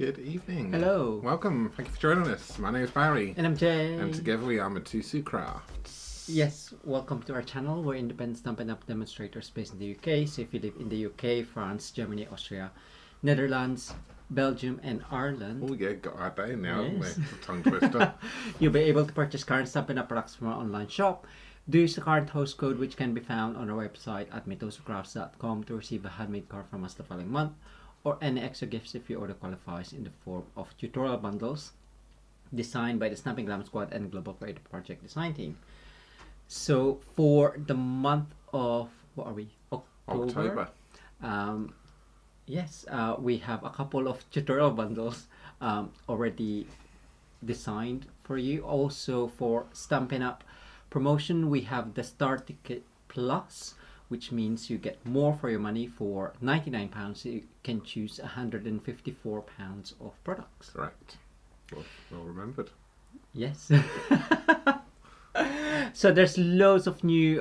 Good evening. Hello. Welcome. Thank you for joining us. My name is Barry. And I'm Jay. And together we are Mitosu Crafts. Yes, welcome to our channel. We're independent Stampin Up demonstrators based in the UK. So if you live in the UK, France, Germany, Austria, Netherlands, Belgium, and Ireland. Oh yeah, got our day now, Yes. haven't we? It's a tongue twister. You'll be able to purchase current Stampin Up products from our online shop. Do use the current host code, which can be found on our website at mitosocrafts.com to receive a handmade card from us the following month, or any extra gifts if your order qualifies in the form of tutorial bundles designed by the Stampin' Glam Squad and Global Creative Project Design Team. So for the month of, what are we? October. Yes, we have a couple of tutorial bundles already designed for you. Also for Stampin' Up promotion, we have the Star Ticket Plus, which means you get more for your money. For £99, you can choose £154 of products. Right. Well remembered. Yes. So there's loads of new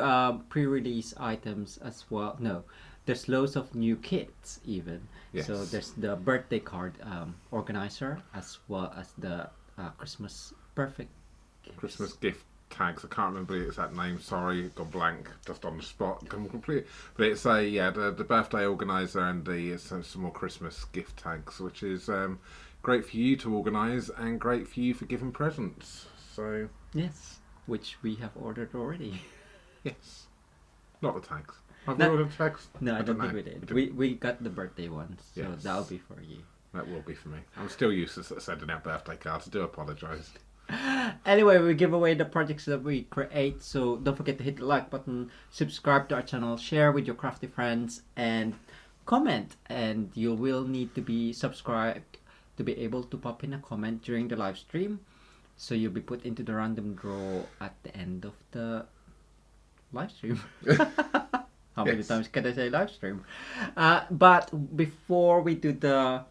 pre-release items as well. No, there's loads of new kits even. Yes. So there's the birthday card organizer, as well as the Christmas perfect gifts. Christmas gift tags. I can't remember the exact name. Sorry, gone blank. Just on the spot. Gone complete. But it's the birthday organizer and some more Christmas gift tags, which is great for you to organise and great for you for giving presents. So yes. Which we have ordered already. Yes. Not the tags. Have we ordered tags? No, I don't think we did. We got the birthday ones, so Yes. that'll be for you. That will be for me. I'm still useless at sending out birthday cards. I do apologise. Anyway, we give away the projects that we create, so don't forget to hit the like button, subscribe to our channel, share with your crafty friends, and comment. And you will need to be subscribed to be able to pop in a comment during the live stream. So you'll be put into the random draw at the end of the live stream. How many times can I say live stream? But before we do the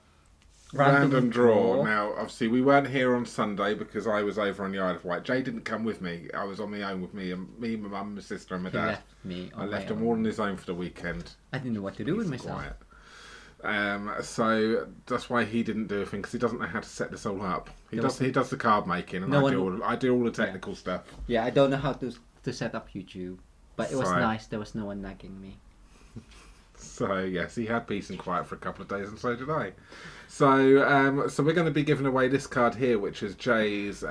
random draw. Now, obviously, we weren't here on Sunday because I was over on the Isle of Wight. Jay didn't come with me. I was on my own with me, my mum, my sister, and my dad. Left me. I left him all on his own for the weekend. I didn't know what to do with myself. Quiet. So that's why he didn't do a thing, because he doesn't know how to set this all up. He does the card making, and I do all the technical stuff. Yeah, I don't know how to set up YouTube, but it was nice. There was no one nagging me. So yes, he had peace and quiet for a couple of days, and so did I. So we're going to be giving away this card here, which is Jay's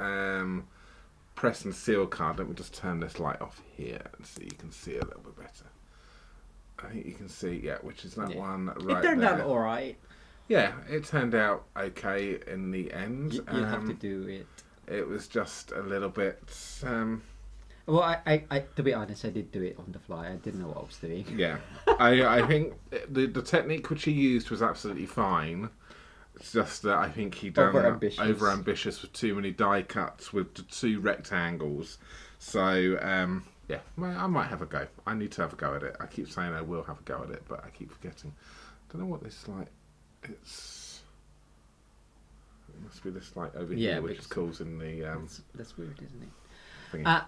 press and seal card. Let me just turn this light off here so you can see a little bit better. I think you can see, which is that one right there. It turned out alright. Yeah, it turned out okay in the end. You have to do it. It was just a little bit... Well, I to be honest, I did do it on the fly. I didn't know what I was doing. Yeah. I think the technique which he used was absolutely fine. It's just that I think he done over ambitious with too many die cuts with the two rectangles. So... yeah, I might have a go. I need to have a go at it. I keep saying I will have a go at it, but I keep forgetting. Don't know what this light... It must be this light over here, which is causing the... That's weird, isn't it?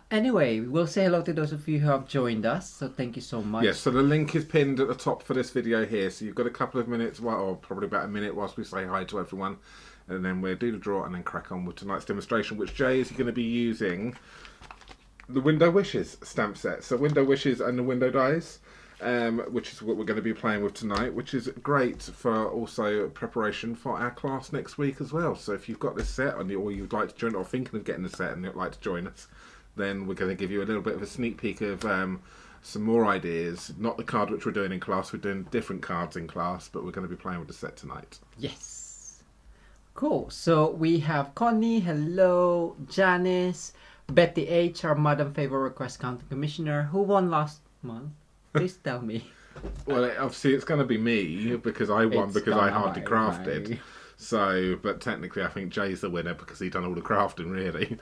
Anyway, we'll say hello to those of you who have joined us, so thank you so much. Yes, so the link is pinned at the top for this video here, so you've got a couple of minutes, or probably about a minute whilst we say hi to everyone, and then we'll do the draw and then crack on with tonight's demonstration, which Jay is going to be using... the Window Wishes stamp set. So Window Wishes and the Window Dies, which is what we're going to be playing with tonight, which is great for also preparation for our class next week as well. So if you've got this set or you'd like to join or thinking of getting the set and you'd like to join us, then we're going to give you a little bit of a sneak peek of some more ideas. Not the card which we're doing in class, we're doing different cards in class, but we're going to be playing with the set tonight. Yes. Cool. So we have Connie, hello, Janice, Betty H, our Madam Favor Request County Commissioner, who won last month. Please tell me. Well, obviously it's going to be me because I won because I hardly crafted. So, but technically I think Jay's the winner because he done all the crafting really.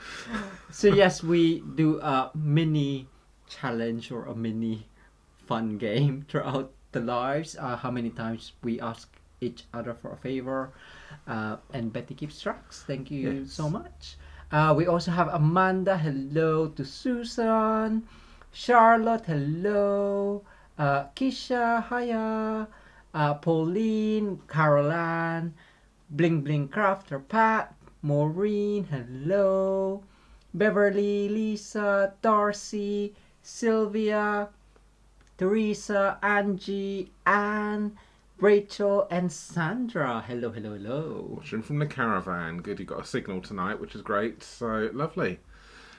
So yes, we do a mini challenge or a mini fun game throughout the lives. How many times we ask each other for a favor, and Betty keeps tracks. Thank you so much. We also have Amanda, hello to Susan, Charlotte, hello, Kisha, hiya, Pauline, Caroline, Bling Bling Crafter, Pat, Maureen, hello, Beverly, Lisa, Darcy, Sylvia, Teresa, Angie, Anne, Rachel, and Sandra. Hello, hello, hello. Watching from the caravan. Good, you got a signal tonight, which is great. So lovely.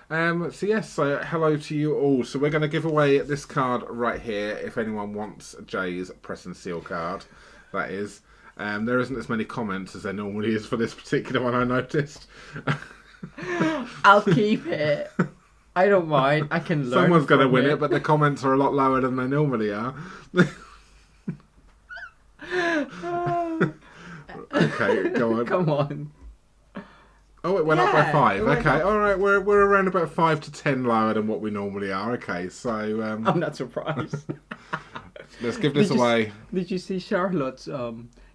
So hello to you all. So we're going to give away this card right here. If anyone wants Jay's press and seal card, that is. There isn't as many comments as there normally is for this particular one, I noticed. I'll keep it. I don't mind. I can learn. Someone's going to win it, but the comments are a lot lower than they normally are. Okay, go on. Come on. Oh, it went up by 5. Okay, up. all right. We're around about 5 to 10 lower than what we normally are. Okay, so I'm not surprised. let's give this away. Did you see Charlotte's?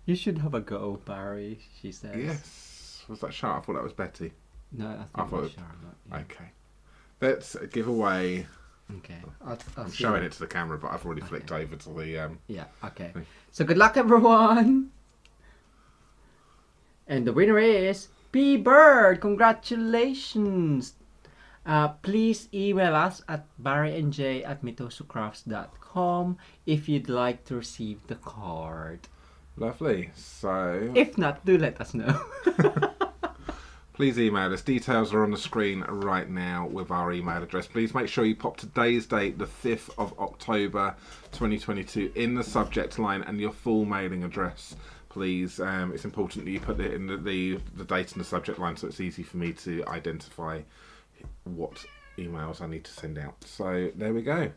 You should have a go, Barry. She says. Yes. Was that Charlotte? I thought that was Betty. No, I think it was Charlotte. Yeah. Okay. Let's give away. Okay. I'm showing it to the camera, but I've already flicked over to the. Yeah. Okay. So good luck, everyone. And the winner is P Bird. Congratulations. Please email us at barryandj@mitosocrafts.com if you'd like to receive the card. Lovely. So. If not, do let us know. Please email us. Details are on the screen right now with our email address. Please make sure you pop today's date, the 5th of October 2022, in the subject line and your full mailing address. Please, it's important that you put it in the date in the subject line so it's easy for me to identify what emails I need to send out. So there we go.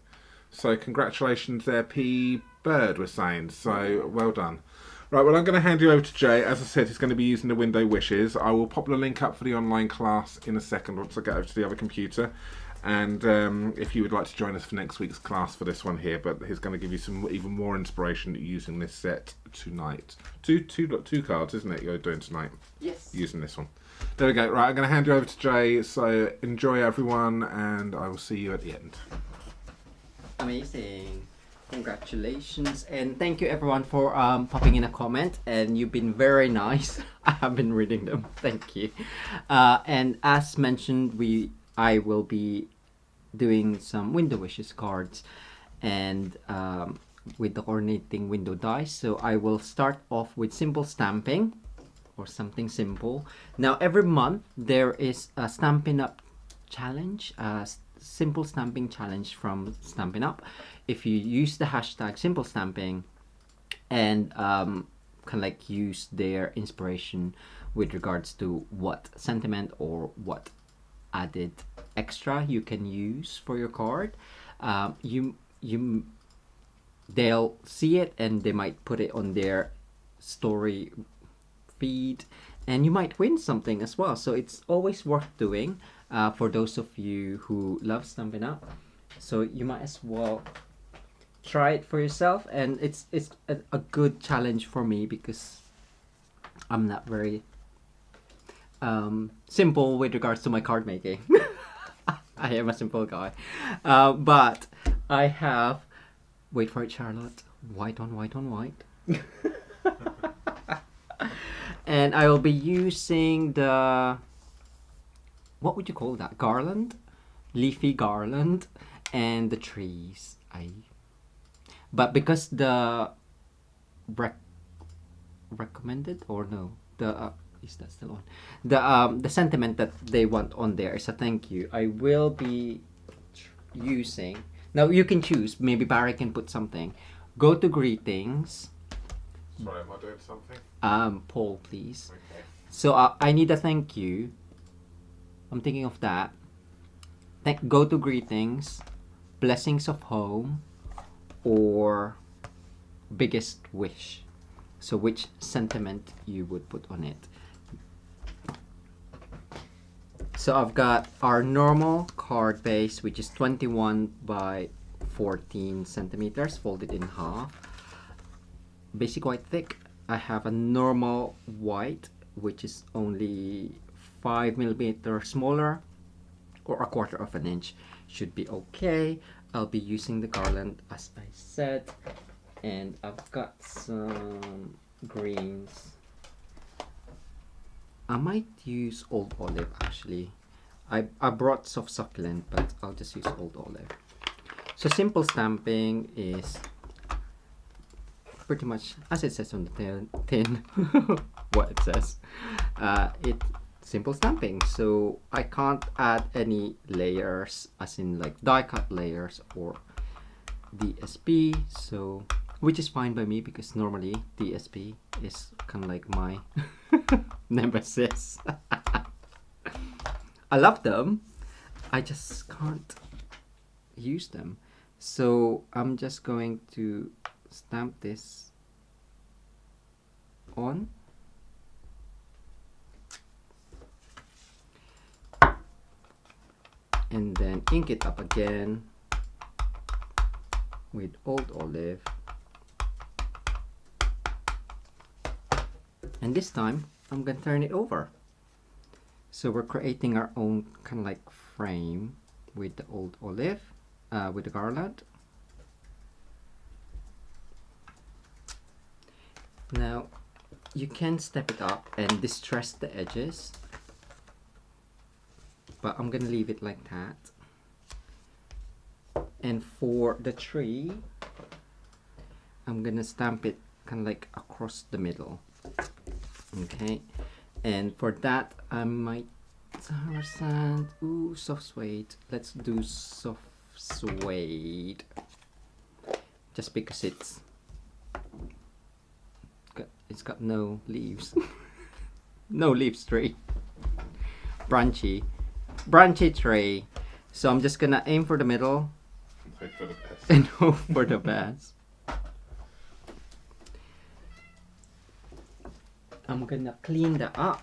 So congratulations there, P Bird, we're saying. So well done. Right, well, I'm going to hand you over to Jay. As I said, he's going to be using the window wishes. I will pop the link up for the online class in a second once I get over to the other computer. And if you would like to join us for next week's class for this one here, but he's going to give you some even more inspiration using this set tonight. Two cards, isn't it, you're doing tonight? Yes. Using this one. There we go. Right, I'm going to hand you over to Jay. So enjoy, everyone, and I will see you at the end. Amazing. Congratulations, and thank you everyone for popping in a comment, and you've been very nice. I have been reading them. Thank you. And as mentioned, I will be doing some window wishes cards and with the coordinating window dice. So I will start off with simple stamping or something simple. Now every month there is a Stampin Up challenge, simple stamping challenge from Stampin Up. If you use the hashtag simple stamping and kind of like use their inspiration with regards to what sentiment or what added extra you can use for your card, they'll see it and they might put it on their story feed, and you might win something as well. So it's always worth doing for those of you who love Stampin' Up. So you might as well try it for yourself, and it's a good challenge for me because I'm not very simple with regards to my card making. I am a simple guy, but I have, wait for it, Charlotte, white on white on white. And I will be using the, what would you call that, garland, leafy garland, and the trees. But because the recommended, or no, the is that still on, the sentiment that they want on there is a thank you, I will be using, now you can choose, maybe Barry can put something, go to greetings. Sorry, am I doing something? Paul, please. Okay. So I need a thank you. I'm thinking of that. Go to greetings, blessings of home, or biggest wish. So which sentiment you would put on it. So I've got our normal card base, which is 21 by 14 centimeters, folded in half. Basic white thick. I have a normal white, which is only 5 millimeters smaller, or a quarter of an inch should be okay. I'll be using the garland as I said, and I've got some greens I might use old olive actually. I brought soft succulent, but I'll just use old olive. So simple stamping is pretty much as it says on the tin, what it says. It's simple stamping, so I can't add any layers, as in like die cut layers or DSP, so which is fine by me because normally DSP is kind of like my nemesis. I love them, I just can't use them. So I'm just going to stamp this on. And then ink it up again with old olive. And this time I'm going to turn it over. So we're creating our own kind of like frame with the old olive, with the garland. Now you can step it up and distress the edges, but I'm gonna leave it like that. And for the tree, I'm gonna stamp it kind of like across the middle. Okay, and for that I might sand. Ooh, soft suede. Let's do soft suede, just because it's got no leaves. No leaves tree. Branchy tree. So I'm just gonna aim for the middle Hope for the best. and hope for the best. I'm gonna clean that up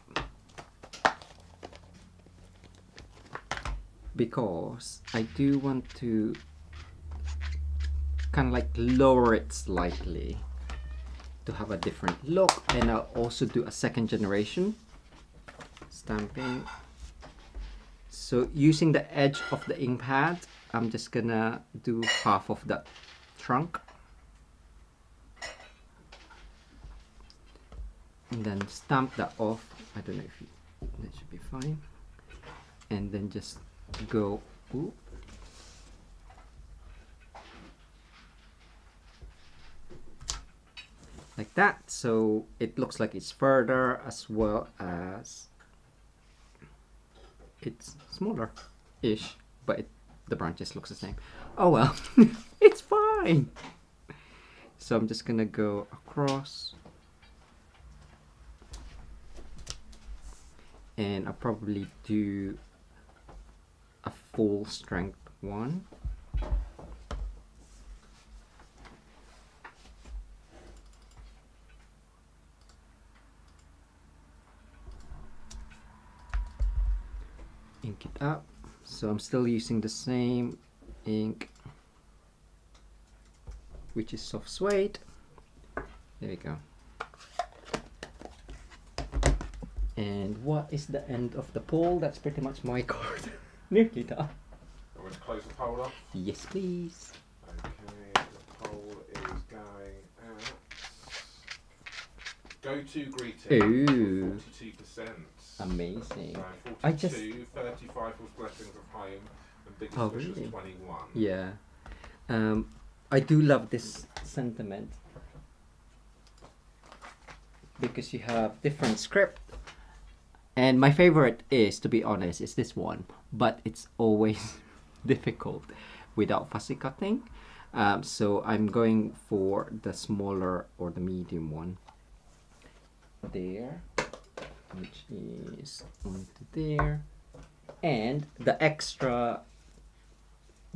because I do want to kind of like lower it slightly to have a different look, and I'll also do a second generation stamping. So using the edge of the ink pad, I'm just gonna do half of the trunk and then stamp that off. I don't know if that should be fine, and then just go ooh, like that, so it looks like it's further as well as it's smaller ish, but the branches looks the same. Oh well. It's fine. So I'm just gonna go across, and I'll probably do a full strength one. Ink it up. So I'm still using the same ink, which is soft suede. There we go. And what is the end of the pole? That's pretty much my card. Nearly done. I'm going to close the pole off. Yes, please. Okay, the pole is going out. Go-to greeting. Ooh. 42%. Amazing. So 42, I just 35 was blessings of home, and biggest Oh, wish really? is 21. Yeah. I do love this sentiment because you have different script, and my favorite is, to be honest, is this one, but it's always difficult without fussy cutting. So I'm going for the smaller or the medium one there, which is onto there, and the extra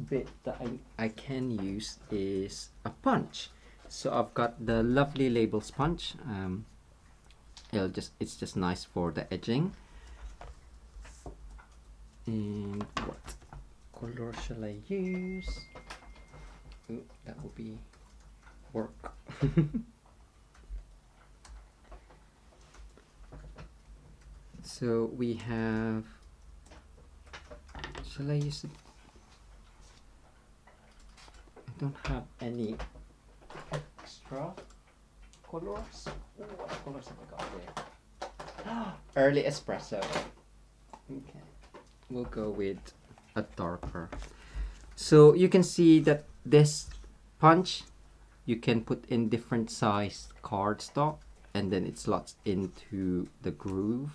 bit that I can use is a punch. So I've got the lovely label sponge. It's just nice for the edging. And what color shall I use? Ooh, that will be work. So we have, shall I use it? I don't have any extra colors. Ooh, what colors have I got there? Early espresso. Okay. We'll go with a darker. So you can see that this punch, you can put in different size cardstock, and then it slots into the groove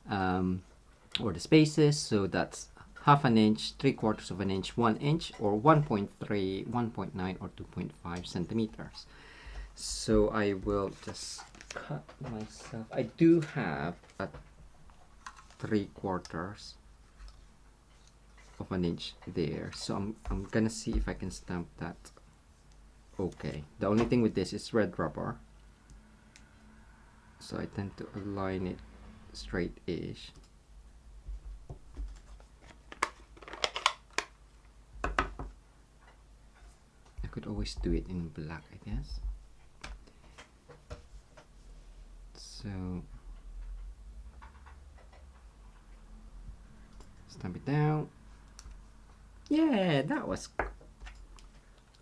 or the spaces. So that's 1/2 inch, 3/4 of an inch, 1 inch, or 1.3, 1.9, or 2.5 centimeters. So I will just cut myself. I do have a 3/4 of an inch there, so I'm gonna see if I can stamp that. Okay, the only thing with this is red rubber, so I tend to align it straight-ish. I could always do it in black, I guess. So stamp it down. Yeah, that was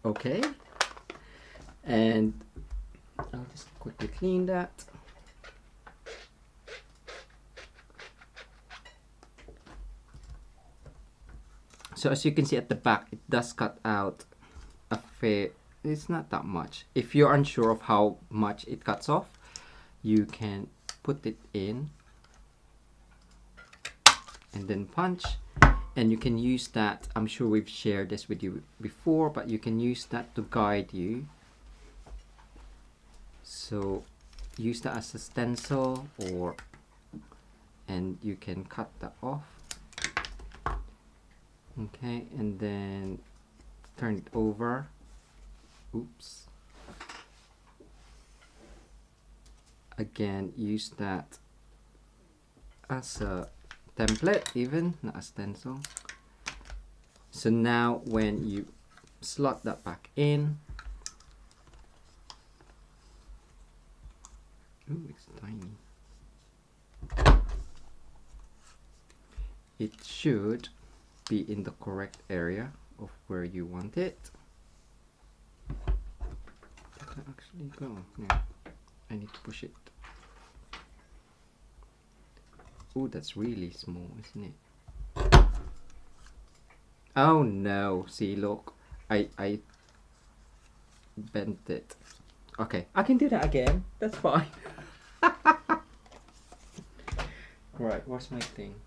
okay. And I'll just quickly clean that. So as you can see at the back, it does cut out a fair, it's not that much. If you're unsure of how much it cuts off, you can put it in and then punch. And you can use that, I'm sure we've shared this with you before, but you can use that to guide you. So use that as a stencil, or and you can cut that off. Okay, and then turn it over. Oops. Again, use that as a template, even not a stencil. So now when you slot that back in, ooh, it's tiny. It should be in the correct area of where you want it. Does that actually go? Yeah, I need to push it. Oh, that's really small, isn't it? Oh no, see, look, I bent it. Okay, I can do that again, that's fine. Right, where's my thing?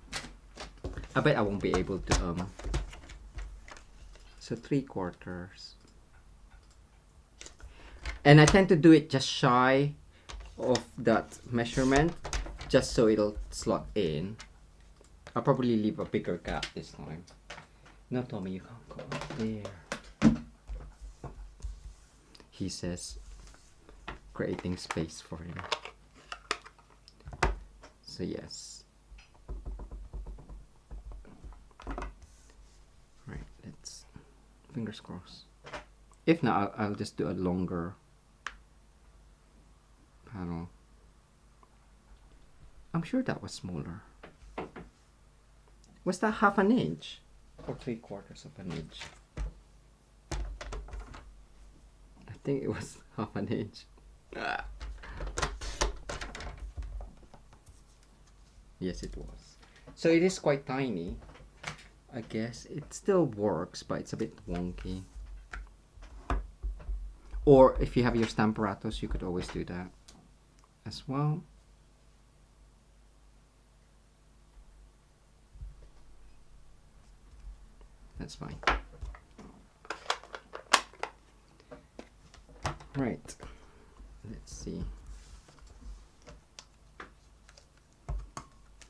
I bet I won't be able to, so 3/4. And I tend to do it just shy of that measurement, just so it'll slot in. I'll probably leave a bigger gap this time. No, Tommy, you can't go up there, he says, creating space for him. So yes. Right, let's, fingers crossed. If not, I'll just do a longer panel. I'm sure that was smaller. Was that 1/2 inch? Or 3/4 of an inch? I think it was 1/2 inch. Yes, it was. So it is quite tiny. I guess it still works, but it's a bit wonky. Or if you have your Stamparatos, you could always do that as well. That's fine. Right, let's see.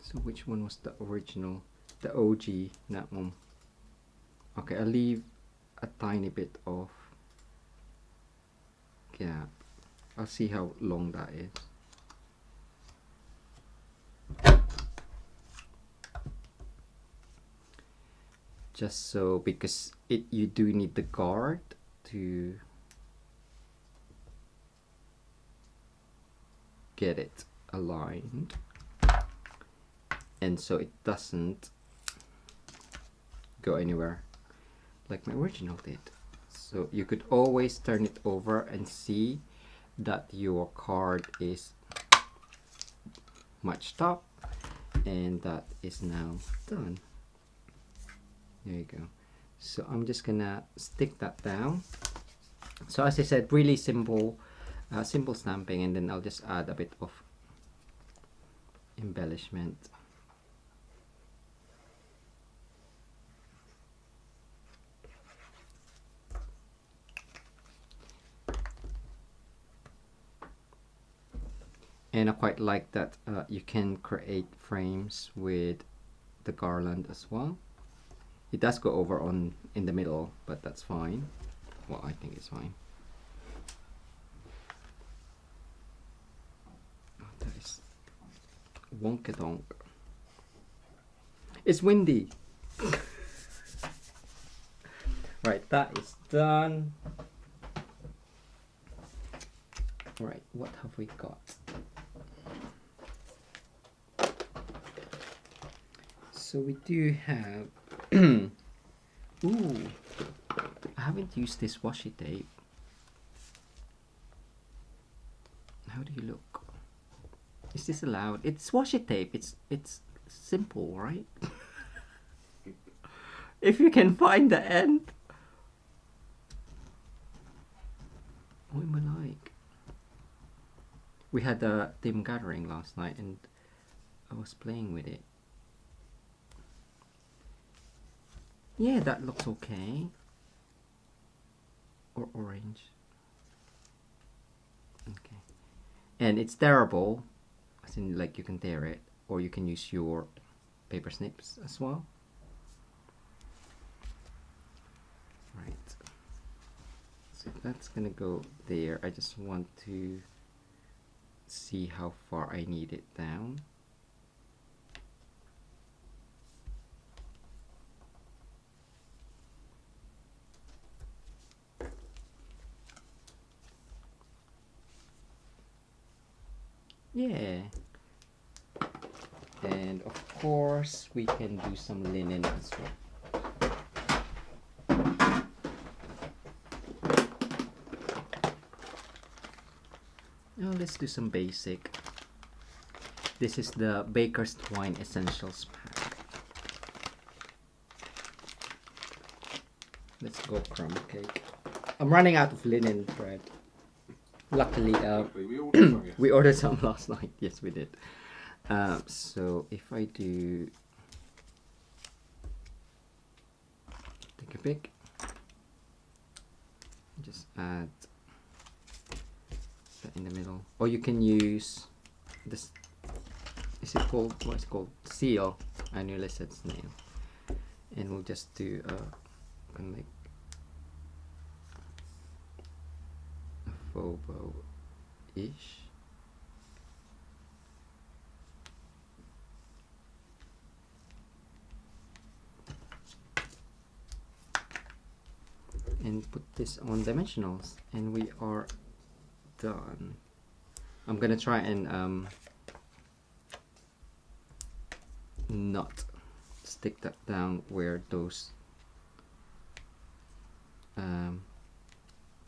So which one was the original? The OG, that one. Okay, I'll leave a tiny bit of gap. I'll see how long that is. Just so, because you do need the guard to get it aligned, and so it doesn't go anywhere like my original did. So you could always turn it over and see that your card is matched up, and that is now done. There you go. So I'm just gonna stick that down. So as I said, really simple, simple stamping, and then I'll just add a bit of embellishment. And I quite like that you can create frames with the garland as well. It does go over on in the middle, but that's fine. Well, I think it's fine. Oh, that is wonka-donk. It's windy. Right, that is done. Right, what have we got? So we do have ooh, I haven't used this washi tape. How do you look? Is this allowed? It's washi tape. It's simple, right? If you can find the end. What am I like? We had a team gathering last night and I was playing with it. Yeah, that looks okay. Or orange. Okay. And it's tearable, as in like you can tear it, or you can use your paper snips as well. Right. So that's gonna go there. I just want to see how far I need it down. Yeah. And of course we can do some linen as well. Now let's do some basic. This is the Baker's Twine Essentials pack. Let's go crumb cake. I'm running out of linen thread. Luckily, we ordered some last night. Yes, we did. So if I do take a pick, just add that in the middle, or you can use this. Is it called, what is it called? Seal. I nearly said snail. And we'll just do kind of like a faux bow-ish. And put this on dimensionals, and we are done. I'm gonna try and not stick that down where those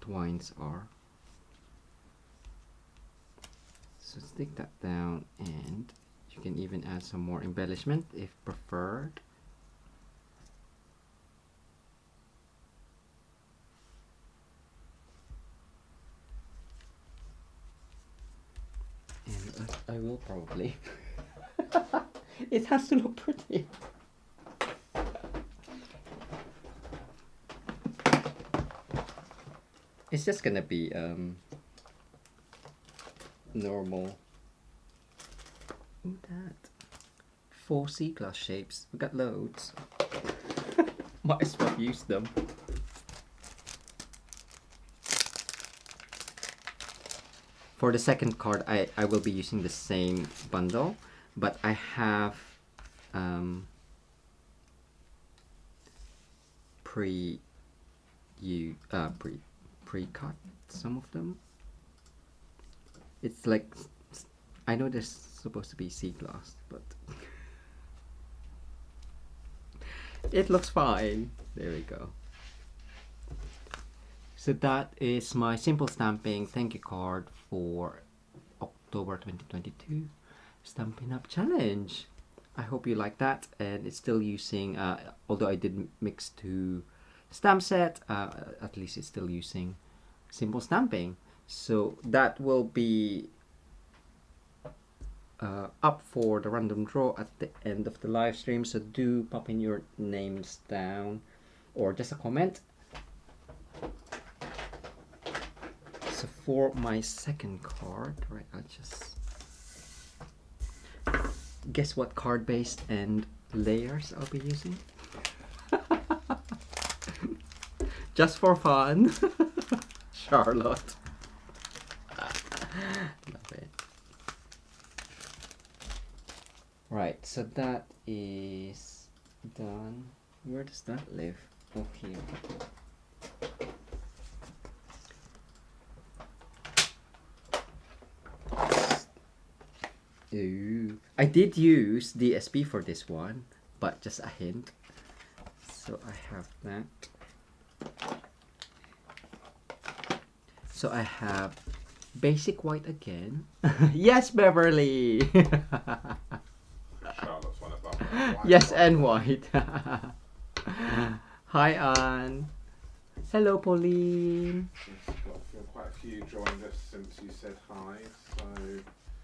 twines are. So stick that down, and you can even add some more embellishment if preferred. And I will probably. It has to look pretty. It's just gonna be normal. Ooh, that 4 sea glass shapes. We got loads. Might as well use them. For the second card, I will be using the same bundle, but I have pre-cut some of them. It's like, I know there's supposed to be sea glass, but it looks fine. There we go. So that is my simple stamping thank you card for October 2022. Stampin' Up challenge. I hope you like that, and it's still using, although I did mix to stamp set, at least it's still using simple stamping. So that will be up for the random draw at the end of the live stream, so do pop in your names down or just a comment. So for my second card, right, I'll just guess what card base and layers I'll be using. Just for fun. Charlotte. Love it. Right, so that is done. Where does that live? Oh, here. Ooh. I did use DSP for this one, but just a hint. So I have that. So I have basic white again. Yes, Beverly. Charlotte's one above white. Yes, and white. Hi, Anne. Hello, Pauline. There's got quite a few joined us since you said hi. So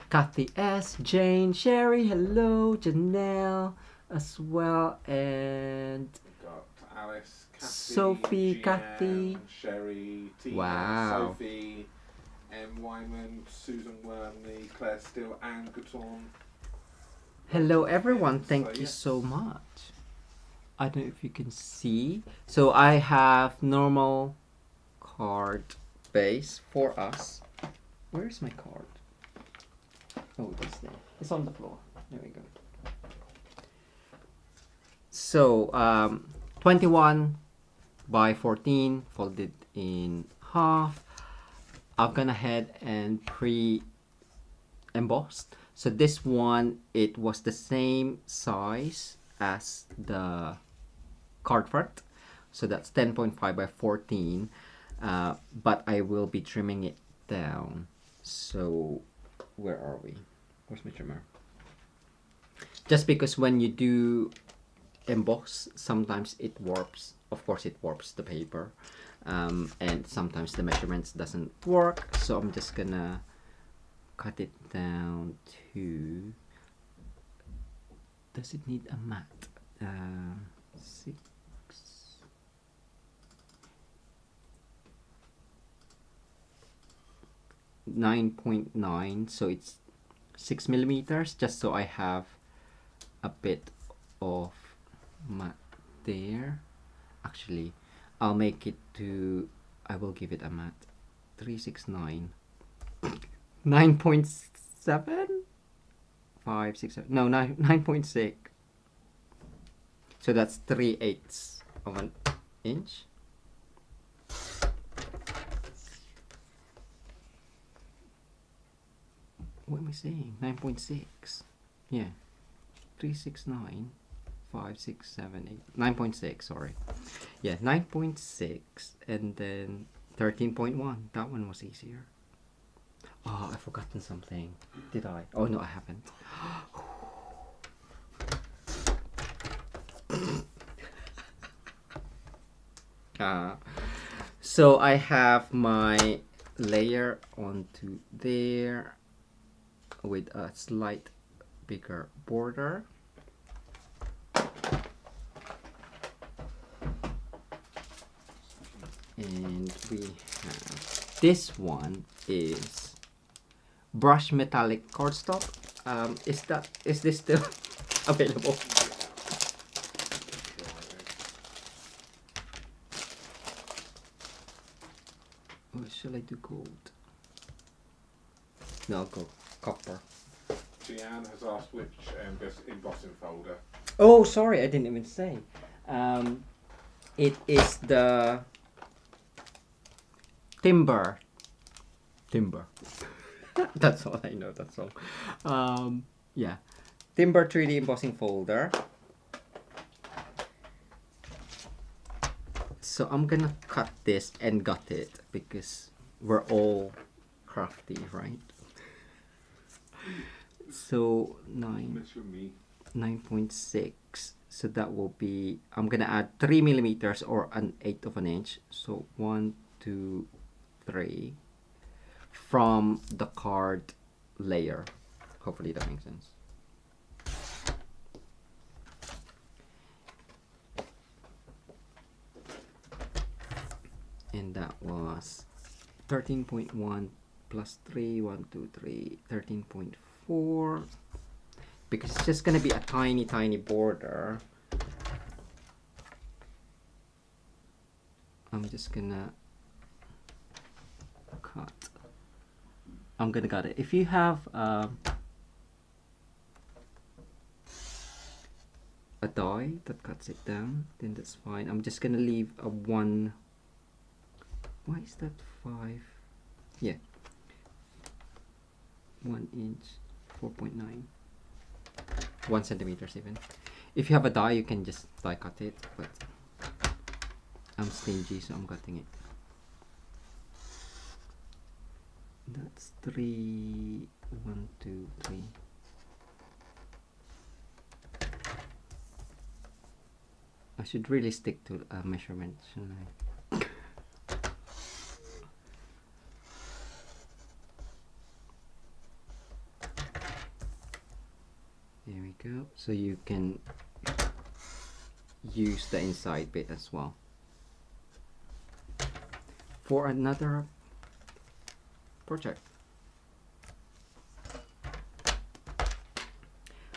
Kathy S, Jane, Sherry, hello, Janelle as well, and we've got Alice, Kathy, Sophie, Jeanne, Kathy. Sherry, Tina, Wow. Sophie, M. Wyman, Susan Wormley, Claire Steele, Anne Guttorn. hello everyone. Thank you yes. so much. I don't know if you can see. So I have normal card base for us. Where's my card? Oh, it's there. It's on the floor. There we go. So 21 by 14 folded in half. I've gone ahead and pre-embossed. So this one, it was the same size as the card front. So that's 10.5 by 14. But I will be trimming it down. So where are we? Where's my trimmer? Just because when you do emboss, sometimes it warps. Of course, it warps the paper, and sometimes the measurements doesn't work. So I'm just gonna cut it down to. Does it need a mat? 6. 9.9, so it's 6 millimeters, just so I have a bit of mat there. Actually, I'll make it to, I will give it a mat 369. 9.7 5 6 7 no 9.6, so that's 3/8 of an inch. What am I saying? 9.6. Yeah. 369, 5, 6, 7, 8. 9.6, sorry. Yeah, 9.6 and then 13.1. That one was easier. Oh, I've forgotten something. Did I? Oh, no, I haven't. So I have my layer onto there with a slight bigger border. And we have this one is brush metallic cardstock. Is this still available? Or shall I do gold? No, I'll go copper. Jeanne has asked which embossing folder. Oh, sorry, I didn't even say. It is the Timber. That's all I know, that song. Yeah. Timber 3D embossing folder. So I'm gonna cut this and gut it because we're all crafty, right? So 9, Measure me. 9.6. So that will be, I'm gonna add 3 millimeters or an eighth of an inch. So 1, 2, 3 from the card layer. Hopefully that makes sense. And that was 13.1 plus 3, 1, 2, 3, 13.4. Because it's just gonna be a tiny border. I'm just gonna cut. I'm gonna cut it. If you have a die that cuts it down, then that's fine. I'm just gonna leave a 1. Why is that 5? Yeah, 1 inch, 4.9, 1 centimeters even. If you have a die, you can just die cut it, but I'm stingy, so I'm cutting it. That's 3, 1, 2, 3. I should really stick to a measurement, shouldn't I? There we go. So you can use the inside bit as well. For another project.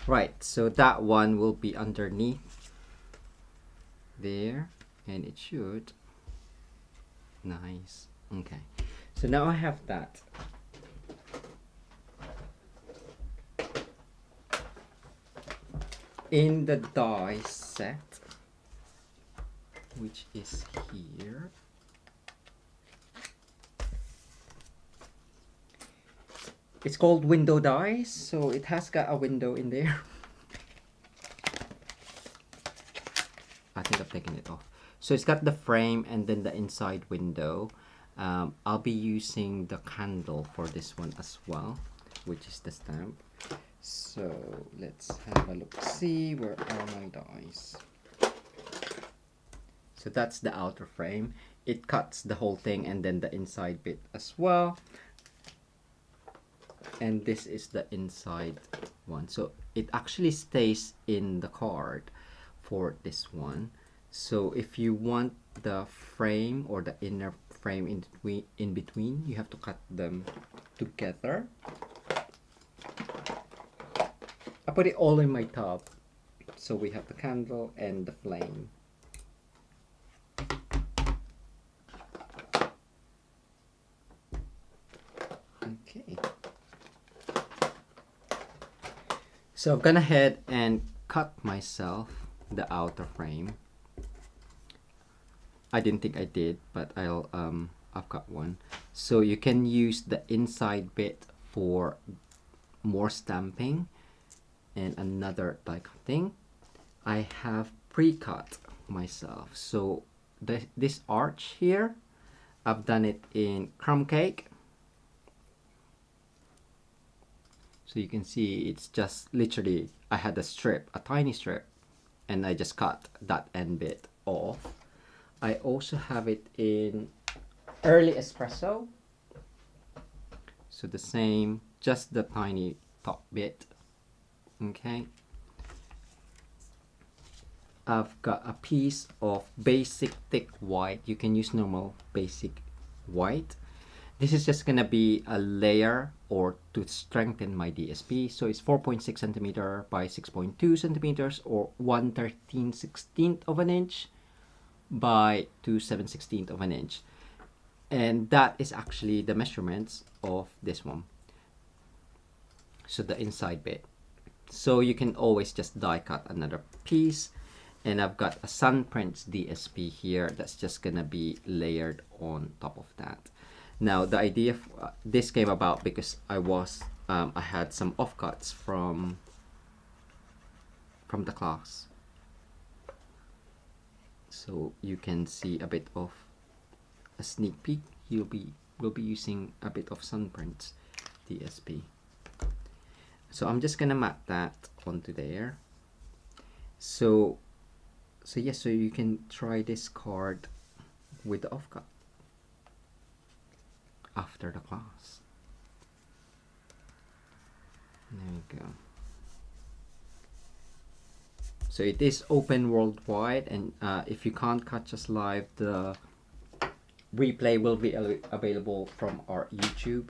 Right, so that one will be underneath there, and it should. Nice. Okay, so now I have that. In the die set, which is here, it's called window dies, so it has got a window in there. I think I've taken it off. So it's got the frame and then the inside window. I'll be using the candle for this one as well, which is the stamp. So let's have a look. See, where are my dies? So that's the outer frame. It cuts the whole thing and then the inside bit as well. And this is the inside one. So it actually stays in the card for this one. So if you want the frame or the inner frame in between, you have to cut them together. I put it all in my tub. So we have the candle and the flame. Okay. So I've gone ahead and cut myself the outer frame. I didn't think I did, but I've got one. So you can use the inside bit for more stamping and another die cutting. I have pre-cut myself. So this arch here, I've done it in crumb cake. So you can see it's just literally, I had a strip, a tiny strip, and I just cut that end bit off. I also have it in early espresso. So the same, just the tiny top bit. Okay. I've got a piece of basic thick white. You can use normal basic white. This is just gonna be a layer or to strengthen my DSP. So it's 4.6 centimeter by 6.2 centimeters or 1/13/16 of an inch by 2/7/16 of an inch. And that is actually the measurements of this one. So the inside bit. So you can always just die cut another piece. And I've got a Sunprints DSP here that's just gonna be layered on top of that. Now the idea this came about because I had some offcuts from the class, so you can see a bit of a sneak peek. We'll be using a bit of Sunprints DSP. So I'm just gonna map that onto there. So yes, so you can try this card with the offcut after the class. There we go. So it is open worldwide, and if you can't catch us live, the replay will be available from our YouTube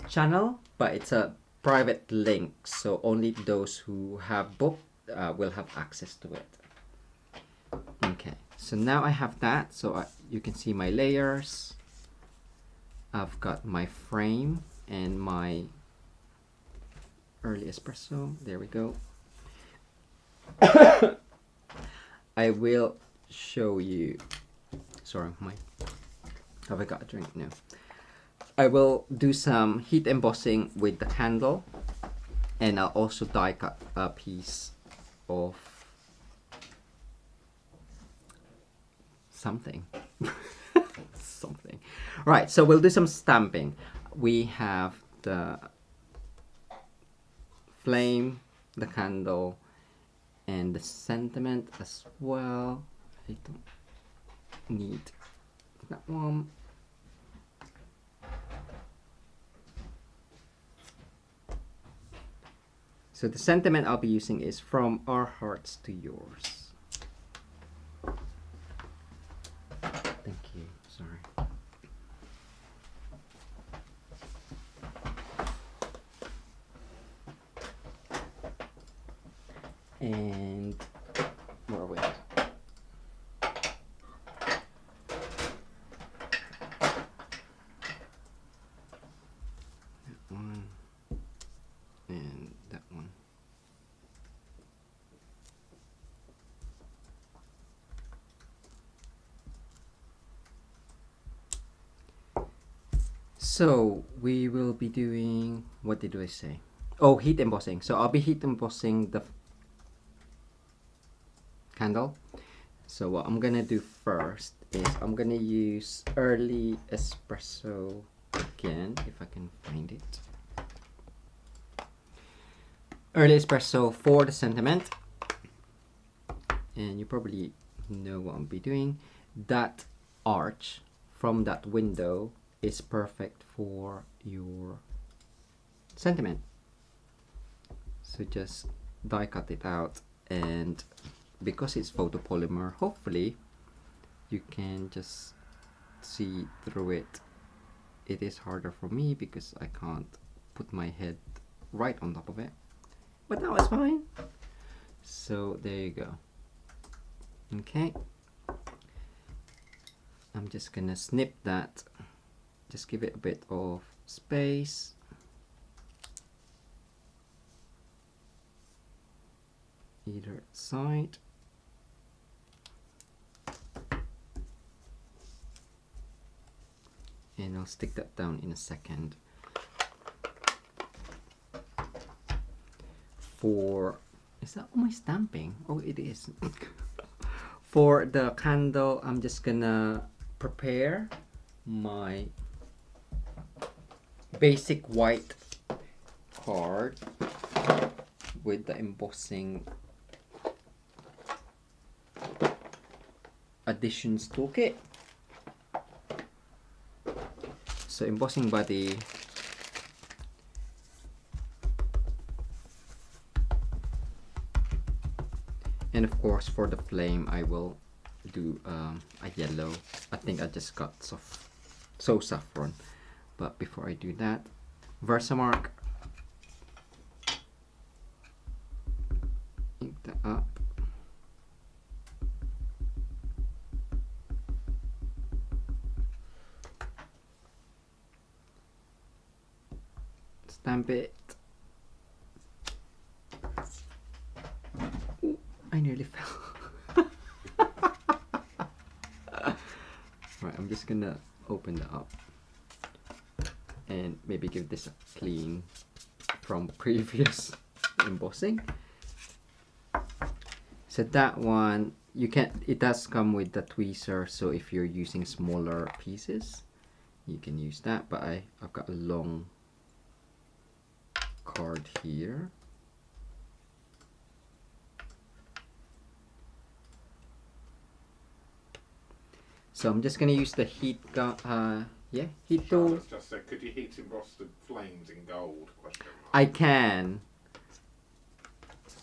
channel, but it's a private link, so only those who have booked will have access to it. Okay, so now I have that, so you can see my layers. I've got my frame and my early espresso. There we go. I will show you. Sorry, have I got a drink? No. I will do some heat embossing with the candle, and I'll also die cut a piece of something. Something. Right, so we'll do some stamping. We have the flame, the candle, and the sentiment as well. I don't need that one. So the sentiment I'll be using is From Our Hearts to Yours. Thank you. Sorry. And where are we at? That one and that one. So we will be doing, what did I say? Oh, heat embossing. So I'll be heat embossing the candle. So what I'm gonna do first is I'm gonna use early espresso again, if I can find it. Early espresso for the sentiment, and you probably know what I'll be doing. That arch from that window is perfect for your sentiment. So just die cut it out, and because it's photopolymer, hopefully you can just see through it. It is harder for me because I can't put my head right on top of it, but that was fine. So there you go. Okay, I'm just gonna snip that, just give it a bit of space. Either side. And I'll stick that down in a second. For, is that my stamping? Oh, it is. For the candle, I'm just gonna prepare my basic white card with the embossing additions toolkit. So embossing body, and of course for the flame I will do a yellow. I think I just got so saffron, but before I do that, Versamark, ink that up. Stamp it. Ooh, I nearly fell. Right, I'm just gonna open that up and maybe give this a clean from previous embossing. So that one, you can, it does come with the tweezer, so if you're using smaller pieces you can use that, but I've got a long card here. So I'm just gonna use the heat gun. Yeah, heat tool. Charlotte's just said, could you heat emboss the flames in gold? Question mark. I can.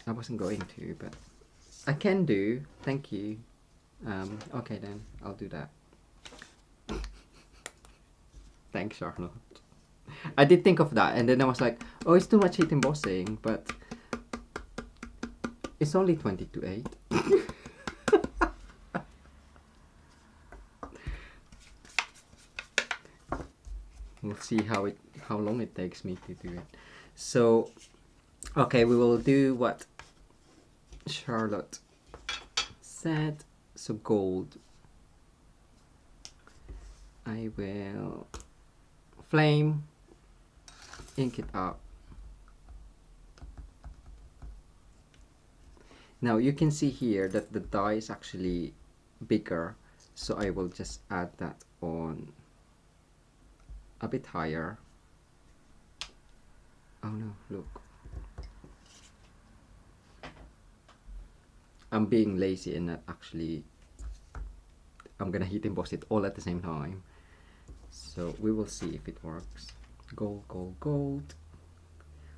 I wasn't going to, but I can do. Thank you. Okay then, I'll do that. Thanks, Charlotte. I did think of that, and then I was like, oh, it's too much heat embossing, but it's only 20 to 8. We'll see how long it takes me to do it. So, okay, we will do what Charlotte said. So gold. I will flame, ink it up. Now you can see here that the die is actually bigger, so I will just add that on a bit higher. Oh no, look. I'm being lazy and not actually, I'm gonna heat emboss it all at the same time. So we will see if it works. Gold, gold, gold.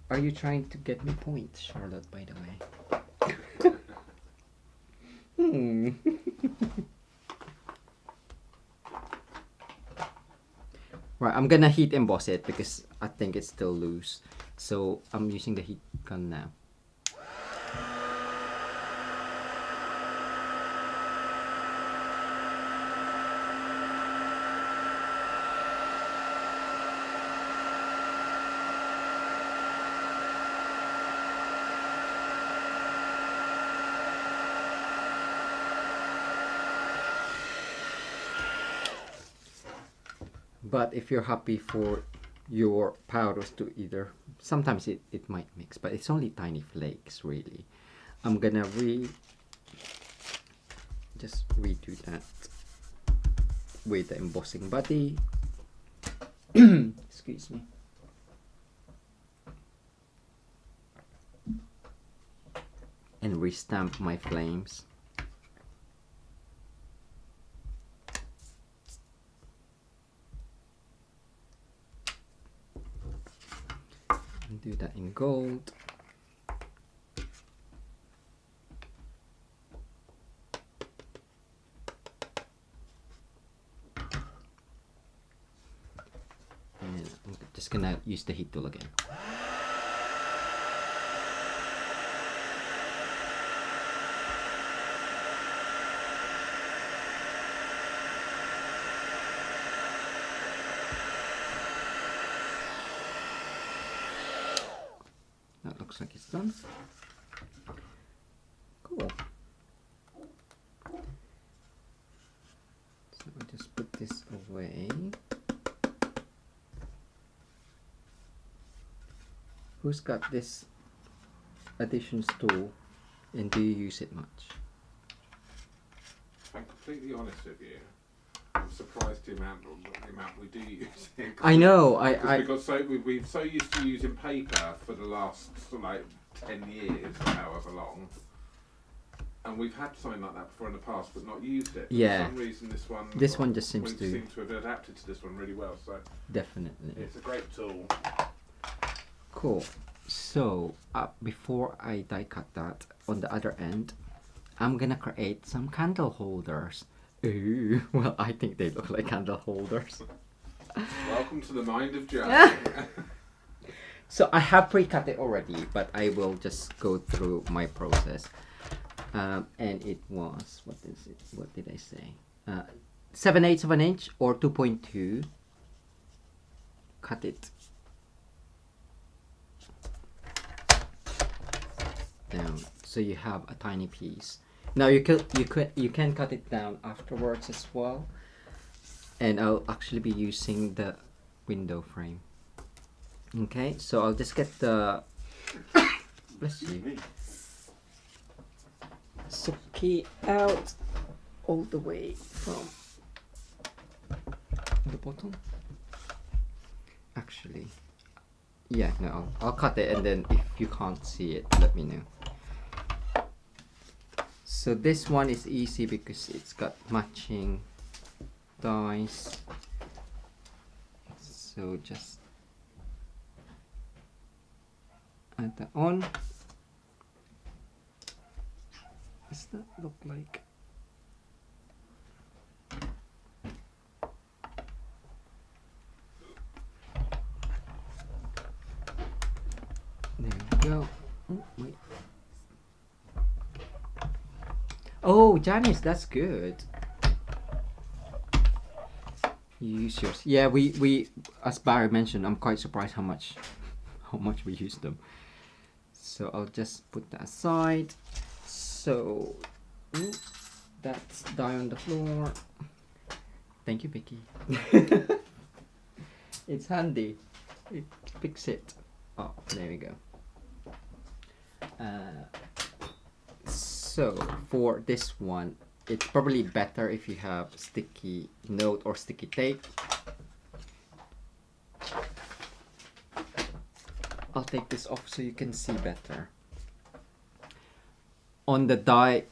Are you trying to get me points, Charlotte, by the way? Right, I'm gonna heat emboss it because I think it's still loose. So I'm using the heat gun now. But if you're happy for your powders to either, sometimes it might mix, but it's only tiny flakes really. I'm gonna just redo that with the embossing body. Excuse me. And restamp my flames. Do that in gold. And I'm just gonna use the heat tool again. That looks like it's done. Cool. So I'll just put this away. Who's got this additions tool and do you use it much? If I'm completely honest with you, I'm surprised the amount we do use it. I know. We've so used to using paper for the last like 10 years or however long, and we've had something like that before in the past, but not used it. Yeah. For some reason, this one just seems to have adapted to this one really well. So definitely, it's a great tool. Cool. So before I die cut that, on the other end, I'm gonna create some candle holders. Ooh, well, I think they look like candle holders. Welcome to the mind of Joe. So I have pre-cut it already, but I will just go through my process. And it was, what is it? What did I say? 7/8 of an inch or 2.2. Cut it down so you have a tiny piece. Now you can cut it down afterwards as well, and I'll actually be using the window frame. Okay, so I'll just get the bless you Suki out all the way from the bottom. Actually, Yeah, no, I'll cut it, and then if you can't see it, let me know. So this one is easy because it's got matching dies. So just add that on. Does that look like? There we go. Oh, wait. Oh, Janice, that's good. You use yours. Yeah, we as Barry mentioned, I'm quite surprised how much we use them. So I'll just put that aside. So ooh, that's die on the floor. Thank you, Vicky. It's handy. Fix it. Oh, there we go. So for this one, it's probably better if you have sticky note or sticky tape. I'll take this off so you can see better. On the die,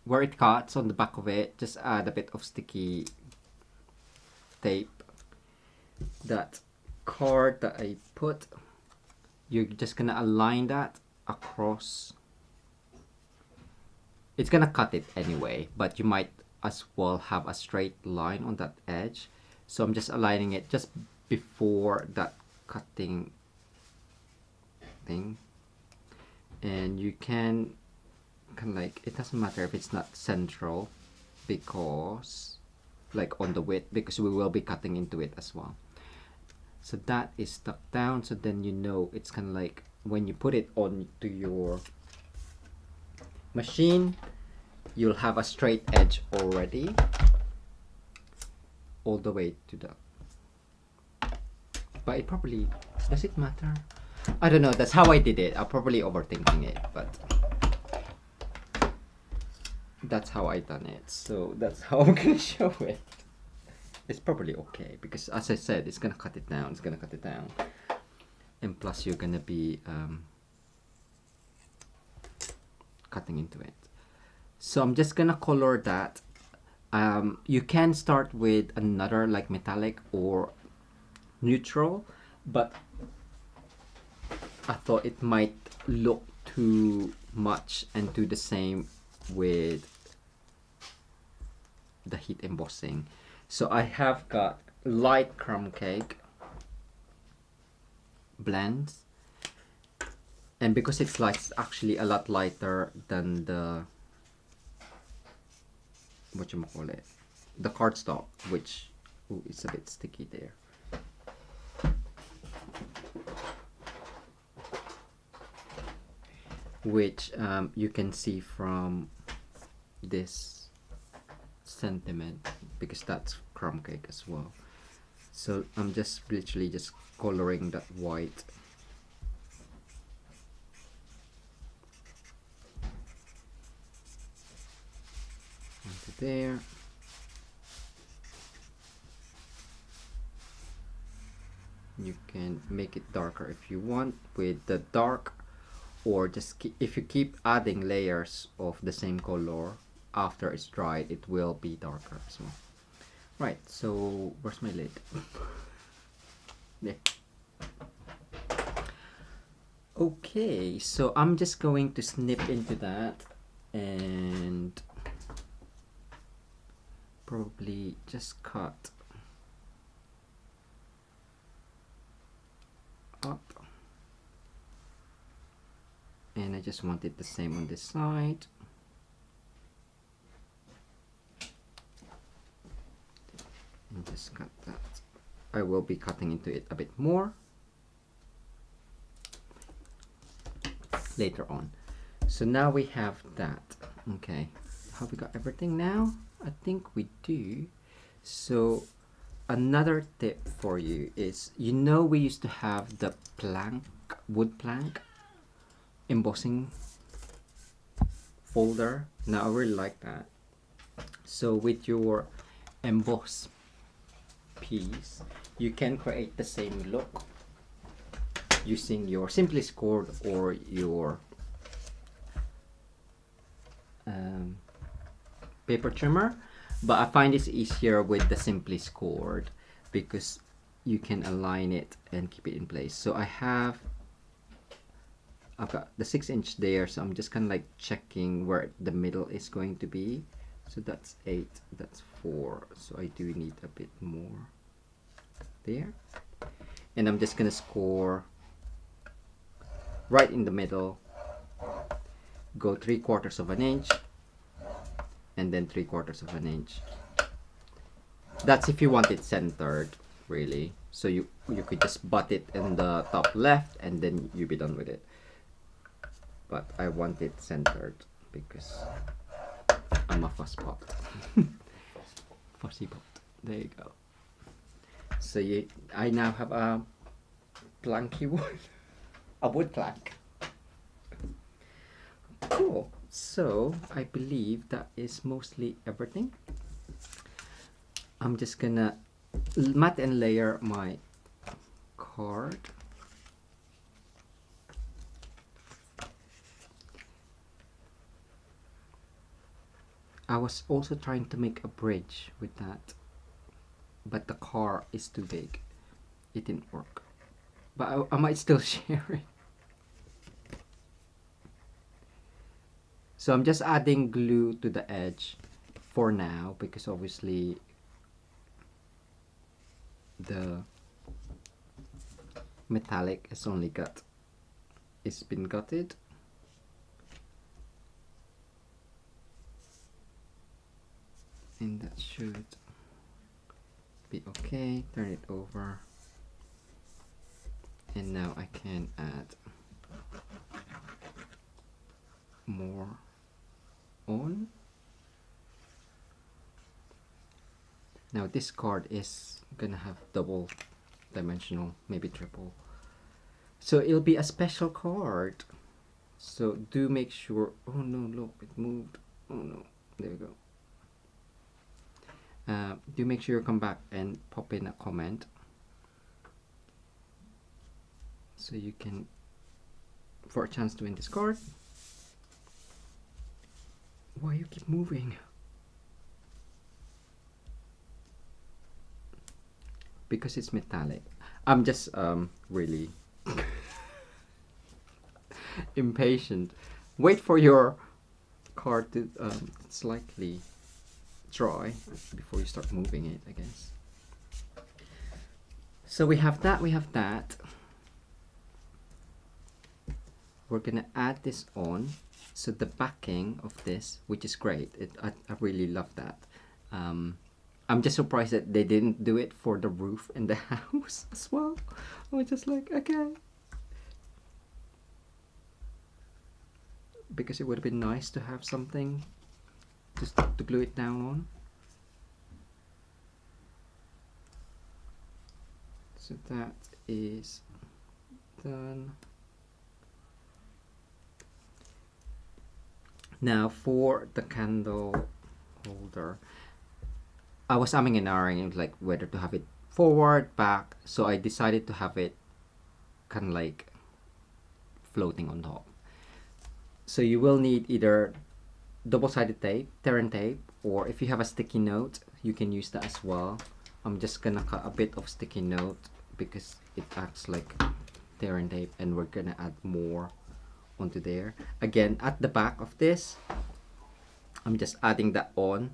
where it cuts on the back of it, just add a bit of sticky tape. That card that I put, you're just gonna align that across. It's gonna cut it anyway, but you might as well have a straight line on that edge. So I'm just aligning it just before that cutting thing. And you can kind of like, it doesn't matter if it's not central, because like on the width, because we will be cutting into it as well. So that is stuck down, so then you know it's kind of like when you put it onto your machine, you'll have a straight edge already all the way to the, but it probably, does it matter? I don't know, that's how I did it. I'm probably overthinking it, but that's how I done it. So that's how I'm gonna show it. It's probably okay because, as I said, it's gonna cut it down. It's gonna cut it down, and plus you're gonna be cutting into it. So I'm just gonna color that. You can start with another like metallic or neutral, but I thought it might look too much and do the same with the heat embossing. So I have got light crumb cake blends, and because it's like, it's actually a lot lighter than the, whatchamacallit, the cardstock, which, ooh, it's a bit sticky there. Which you can see from this sentiment, because that's crumb cake as well. So I'm just literally just coloring that white. Onto there. You can make it darker if you want with the dark, or just if you keep adding layers of the same color, after it's dried it will be darker as well. Right, so where's my lid? There. Okay, so I'm just going to snip into that and probably just cut up. And I just want it the same on this side. And just cut that. I will be cutting into it a bit more later on. So now we have that. Okay, have we got everything now? I think we do. So another tip for you is, you know, we used to have the plank, wood plank embossing folder. Now I really like that. So with your emboss piece, you can create the same look using your simply scored or your paper trimmer, but I find it's easier with the simply scored because you can align it and keep it in place. So I've got the 6" there, so I'm just kind of like checking where the middle is going to be. So that's 8, that's 4, so I do need a bit more there, and I'm just gonna score right in the middle, go 3/4 of an inch, and then 3/4 inch. That's if you want it centered, really. So you could just butt it in the top left and then you'll be done with it. But I want it centered because I'm a fuss pot. Fussy pot. There you go. So I now have a planky wood. A wood plank. Cool. So I believe that is mostly everything. I'm just gonna mat and layer my card. I was also trying to make a bridge with that, but the car is too big. It didn't work. But I might still share it. So I'm just adding glue to the edge for now because obviously the metallic has only it's been gutted. And that should be okay. Turn it over. And now I can add more on. Now this card is gonna have double dimensional, maybe triple. So it'll be a special card. So do make sure, oh no, look, it moved. Oh no, there we go. Do make sure you come back and pop in a comment so you can, for a chance to win this card. Why you keep moving? Because it's metallic. I'm just really impatient. Wait for your card to slightly dry before you start moving it, I guess. So we have that, We're gonna add this on. So the backing of this, which is great, I really love that. I'm just surprised that they didn't do it for the roof in the house as well. I was just like, okay. Because it would have been nice to have something just to glue it down on. So that is done. Now for the candle holder, I was umming and ahhing like whether to have it forward, back, so I decided to have it kind of like floating on top. So you will need either double-sided tape, tear and tape, or if you have a sticky note, you can use that as well. I'm just gonna cut a bit of sticky note because it acts like tear and tape, and we're gonna add more onto there. Again, at the back of this, I'm just adding that on.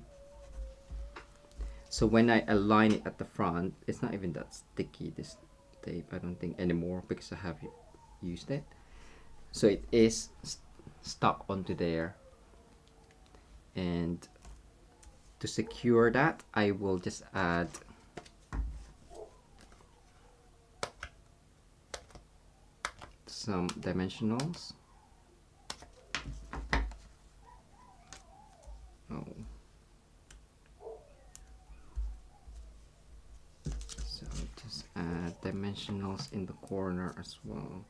So when I align it at the front, it's not even that sticky, this tape, I don't think anymore, because I have used it. So it is stuck onto there. And to secure that, I will just add some dimensionals. Oh. So just add dimensionals in the corner as well.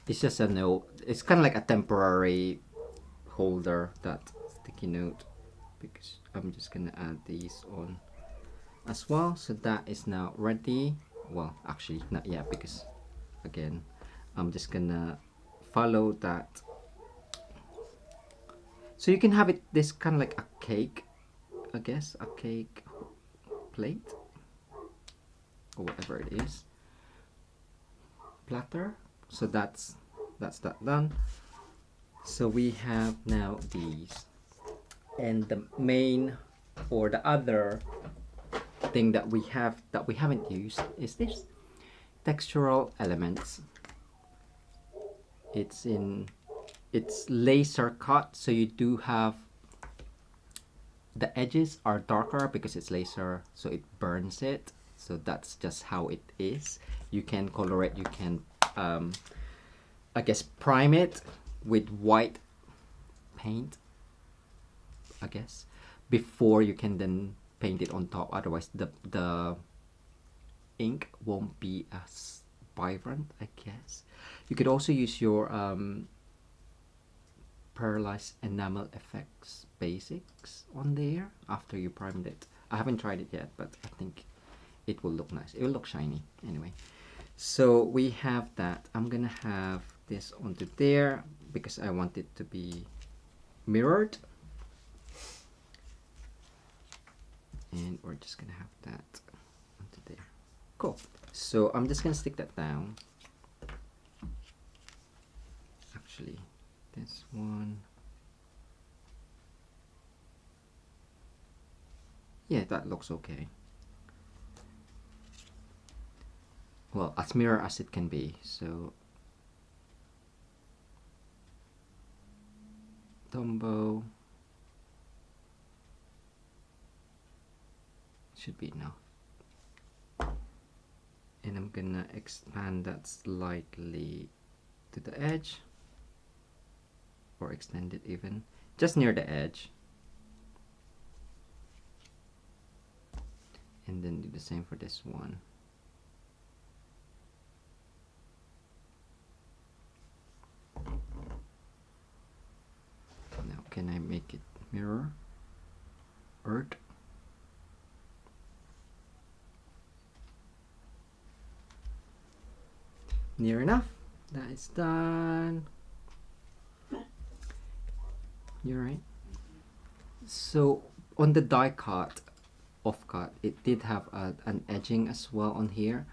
It's just a note. It's kind of like a temporary holder, that sticky note, because I'm just gonna add these on as well. So that is now ready. Well, actually not yet, because again I'm just gonna follow that. So you can have it this kind of like a cake, I guess, a cake plate or whatever it is, platter. So that's that done. So we have now these, and the main or the other thing that we haven't used is this textural elements. It's laser cut, so you do have the edges are darker because it's laser, so it burns it. So that's just how it is. You can color it, you can I guess prime it with white paint, I guess, before you can then paint it on top. Otherwise the ink won't be as vibrant, I guess. You could also use your pearlized enamel effects basics on there after you primed it. I haven't tried it yet, but I think it will look nice. It will look shiny anyway. So we have that. I'm gonna have this onto there because I want it to be mirrored, and we're just gonna have that onto there. Cool. So I'm just gonna stick that down. Actually, this one, yeah, that looks okay. Well, as mirror as it can be. So Dumbo should be enough. And I'm gonna expand that slightly to the edge, or extend it even, just near the edge. And then do the same for this one. Now can I make it mirror? Earth. Near enough. That is done. You're right. So on the die cut, off cut, it did have an edging as well on here.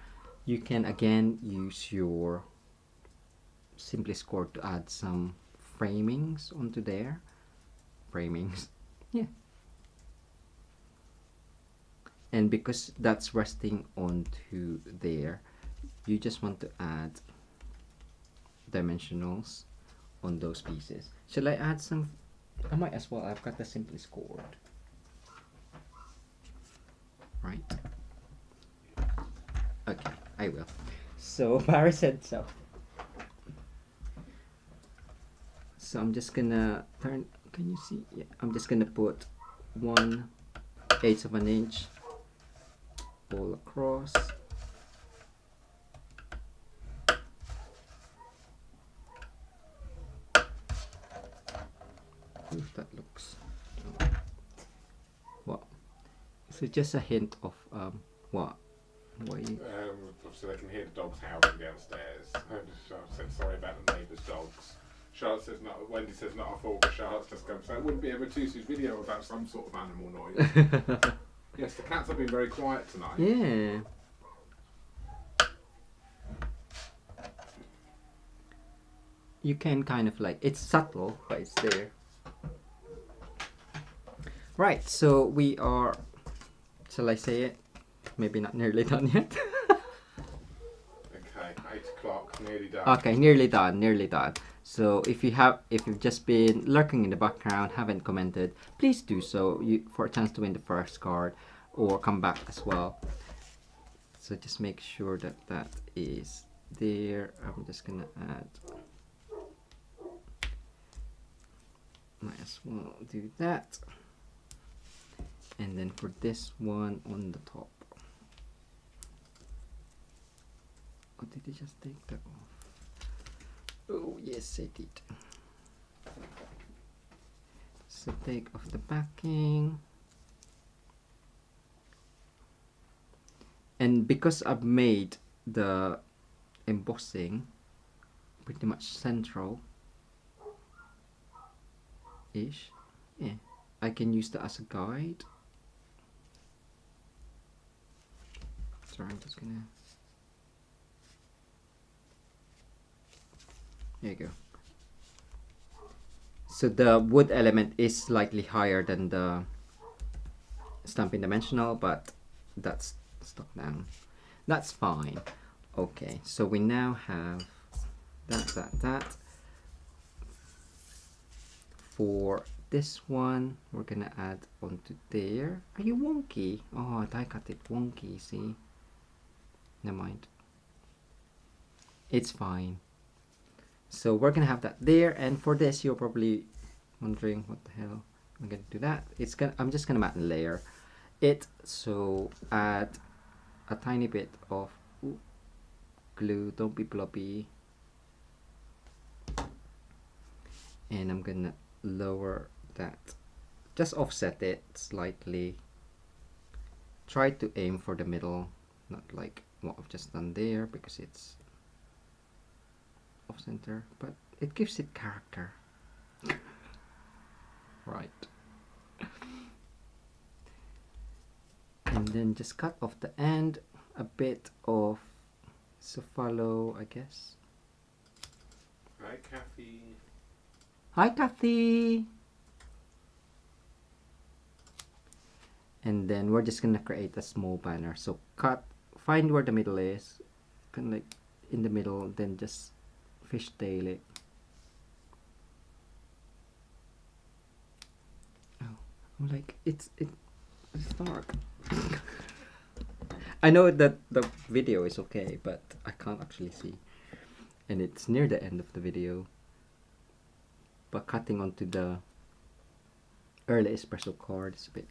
You can again use your Simply Score to add some framings onto there. Framings, yeah. And because that's resting onto there, you just want to add dimensionals on those pieces. Shall I add some? I might as well. I've got the Simply Scored. Right? Okay, I will. So Barry said so. So I'm just gonna turn. Can you see? Yeah, I'm just gonna put 1/8 of an inch all across. If that looks. What? So just a hint of what? What you? So they can hear the dogs howling downstairs. Charlotte said sorry about the neighbours' dogs. Charlotte says not. Wendy says not a fault. Charlotte's just going to say it wouldn't be a Mitosu's video about some sort of animal noise. Yes, the cats have been very quiet tonight. Yeah. You can kind of like, it's subtle, but it's there. Right, so we are, shall I say it? Maybe not nearly done yet. Okay, 8 o'clock, nearly done. Okay, nearly done, nearly done. So if you've just been lurking in the background, haven't commented, please do so for a chance to win the first card, or come back as well. So just make sure that that is there. I'm just gonna add, might as well do that. And then for this one on the top. Oh, did I just take that off? Oh, yes, I did. So take off the backing. And because I've made the embossing pretty much central ish, yeah, I can use that as a guide. Sorry, I'm just gonna, there you go. So the wood element is slightly higher than the Stampin' Dimensional, but that's stuck down. That's fine. Okay, so we now have that. For this one, we're gonna add onto there. Are you wonky? Oh, I cut it wonky, see? Never mind. It's fine. So we're gonna have that there, and for this, you're probably wondering what the hell I'm gonna do that. I'm just gonna mat and layer it. So add a tiny bit of glue. Don't be blobby. And I'm gonna lower that. Just offset it slightly. Try to aim for the middle, not like what I've just done there because it's off center, but it gives it character. Right. And then just cut off the end, a bit of cephalo, I guess. Hi, Kathy. Hi, Kathy. And then we're just gonna create a small banner. So find where the middle is, kind of like in the middle, then just fishtail it. Oh, I'm like, it's dark. I know that the video is okay, but I can't actually see. And it's near the end of the video. But cutting onto the early espresso card is a bit.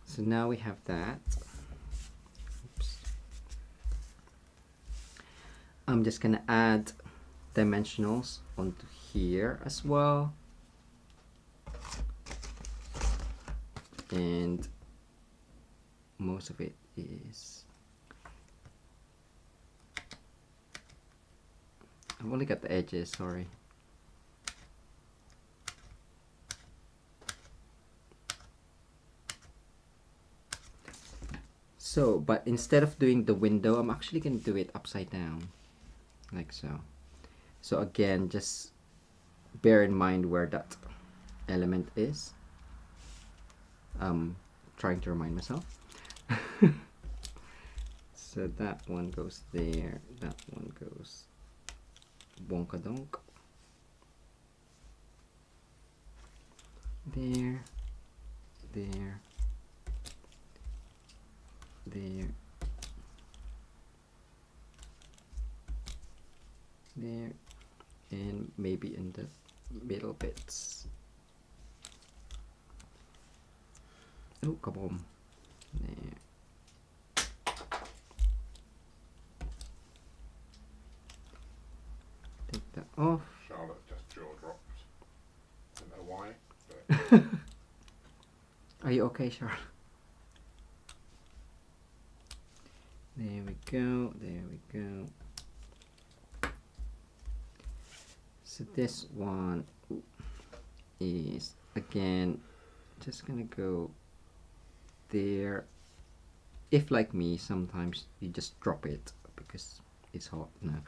So now we have that. Oops. I'm just gonna add dimensionals onto here as well. And most of it is, I've only got the edges, sorry. So, but instead of doing the window, I'm actually going to do it upside down, like so. So again, just bear in mind where that element is. Trying to remind myself. So that one goes there, that one goes bonka donk. There, there, there, there, and maybe in the middle bits. Oh, kaboom. There. Take that off. Charlotte just jaw dropped. I don't know why. But Are you okay, Charlotte? There we go, there we go. So this one is, again, just gonna go there. If like me, sometimes you just drop it because it's hot now.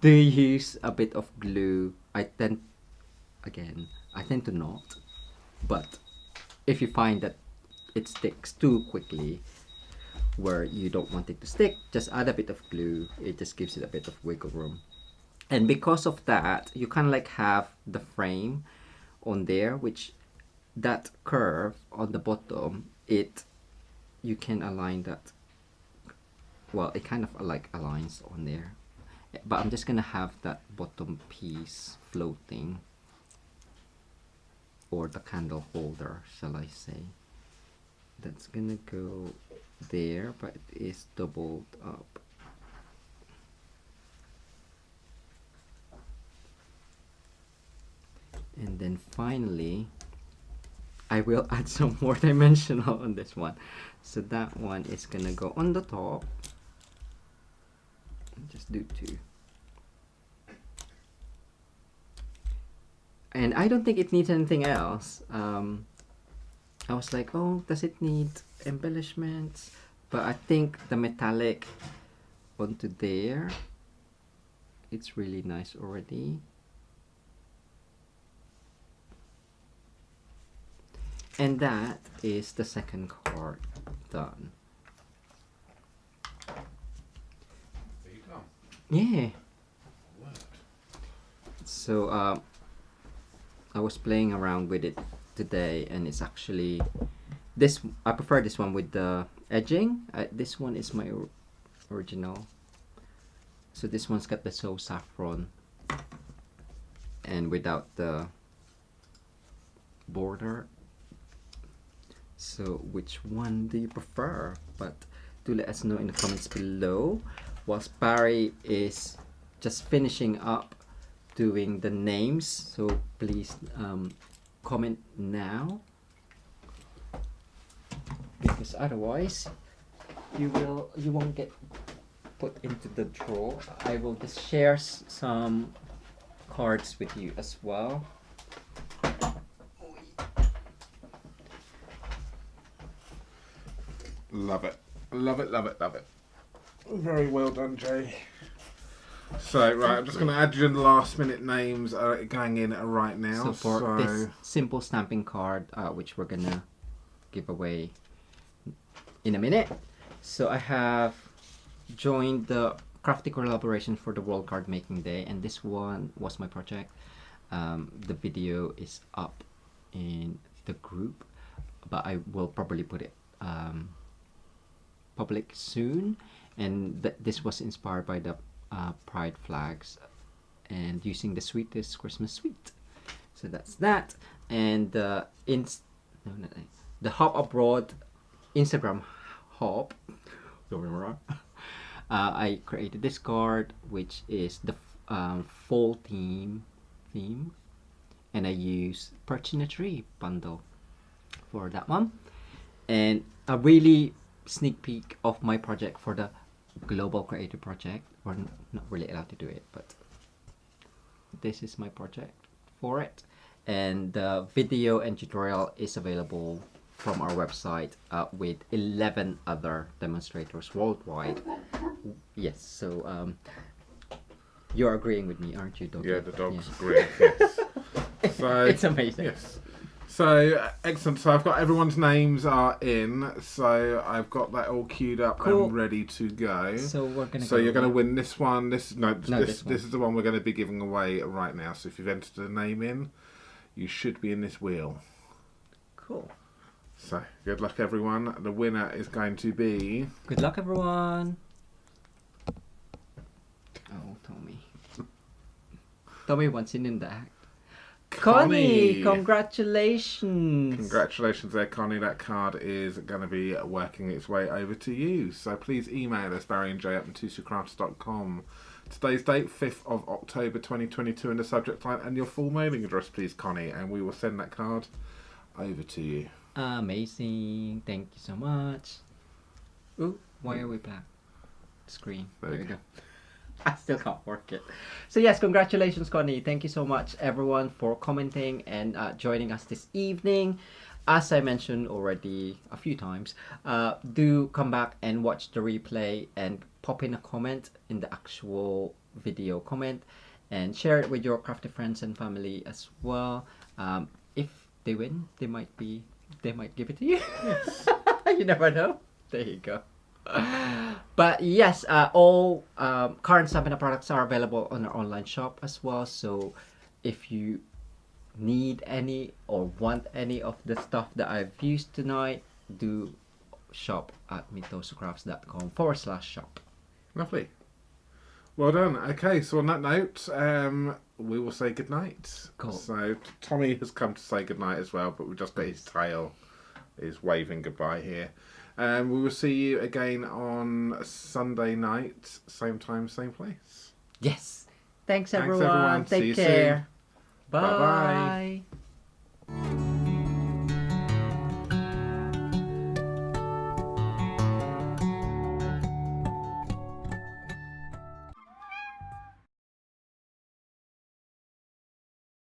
Do you use a bit of glue? I tend to not, but if you find that it sticks too quickly where you don't want it to stick, just add a bit of glue. It just gives it a bit of wiggle room. And because of that, you kind of like have the frame on there, which that curve on the bottom, you can align that. Well, it kind of like aligns on there, but I'm just gonna have that bottom piece floating, or the candle holder, shall I say. That's gonna go there, but it is doubled up. then finally, I will add some more dimensional on this one. So that one is gonna go on the top. Just do 2. And I don't think it needs anything else. I was like, oh, does it need embellishments? But I think the metallic onto there, it's really nice already. And that is the second card done. There you go. Yeah. Word. So I was playing around with it today, and it's actually this. I prefer this one with the edging. This one is my original. So this one's got the so saffron and without the border. So which one do you prefer? But do let us know in the comments below. Whilst Barry is just finishing up doing the names, so please comment now, because otherwise you won't get put into the draw. I will just share some cards with you as well. Love it. Love it, love it, love it. Very well done, Jay. So, right, I'm just going to add you the last minute names going in right now. So for this simple stamping card, which we're going to give away in a minute. So I have joined the crafty collaboration for the World Card Making Day, and this one was my project. The video is up in the group, but I will probably put it public soon. And this was inspired by the pride flags and using the sweetest Christmas sweet. So that's that. And the Hop Abroad Instagram hop. Don't remember. I created this card, which is the fall theme, and I use Perch in a Tree bundle for that one. And a really sneak peek of my project for the Global Creative Project. We're not really allowed to do it, but this is my project for it. And the video and tutorial is available from our website with 11 other demonstrators worldwide. Yes, so you're agreeing with me, aren't you, dog? Yeah, the dog's agreeing, yes. So, it's amazing. Yes. So, excellent. So I've got everyone's names are in. So I've got that all queued up Cool. and ready to go. So we're gonna. So you're going to win this one. This this is the one we're going to be giving away right now. So if you've entered a name in, you should be in this wheel. Cool. So good luck, everyone. The winner is going to be. Good luck, everyone. Oh, Tommy. Tommy wants in the act. Connie, congratulations. Congratulations there, Connie. That card is going to be working its way over to you. So please email us, barryandj@mitosucrafts.com. Today's date, 5th of October 2022, in the subject line, and your full mailing address, please, Connie, and we will send that card over to you. Amazing. Thank you so much. Ooh, why are we black? Screen. There we go. I still can't work it. So yes, congratulations, Connie. Thank you so much, everyone, for commenting and joining us this evening. As I mentioned already a few times, do come back and watch the replay and pop in a comment in the actual video comment and share it with your crafty friends and family as well. If they win, they might give it to you. Yes. You never know. There you go. But yes, all current Stampin' Up products are available on our online shop as well. So if you need any or want any of the stuff that I've used tonight, do shop at mitosucrafts.com/shop. Lovely. Well done. Okay, so on that note, we will say goodnight. Cool. So Tommy has come to say goodnight as well, but we've just got his tail is waving goodbye here. We will see you again on Sunday night, same time, same place. Yes. Thanks everyone. Thanks, everyone. See Take you care. soon. Bye-bye. Bye.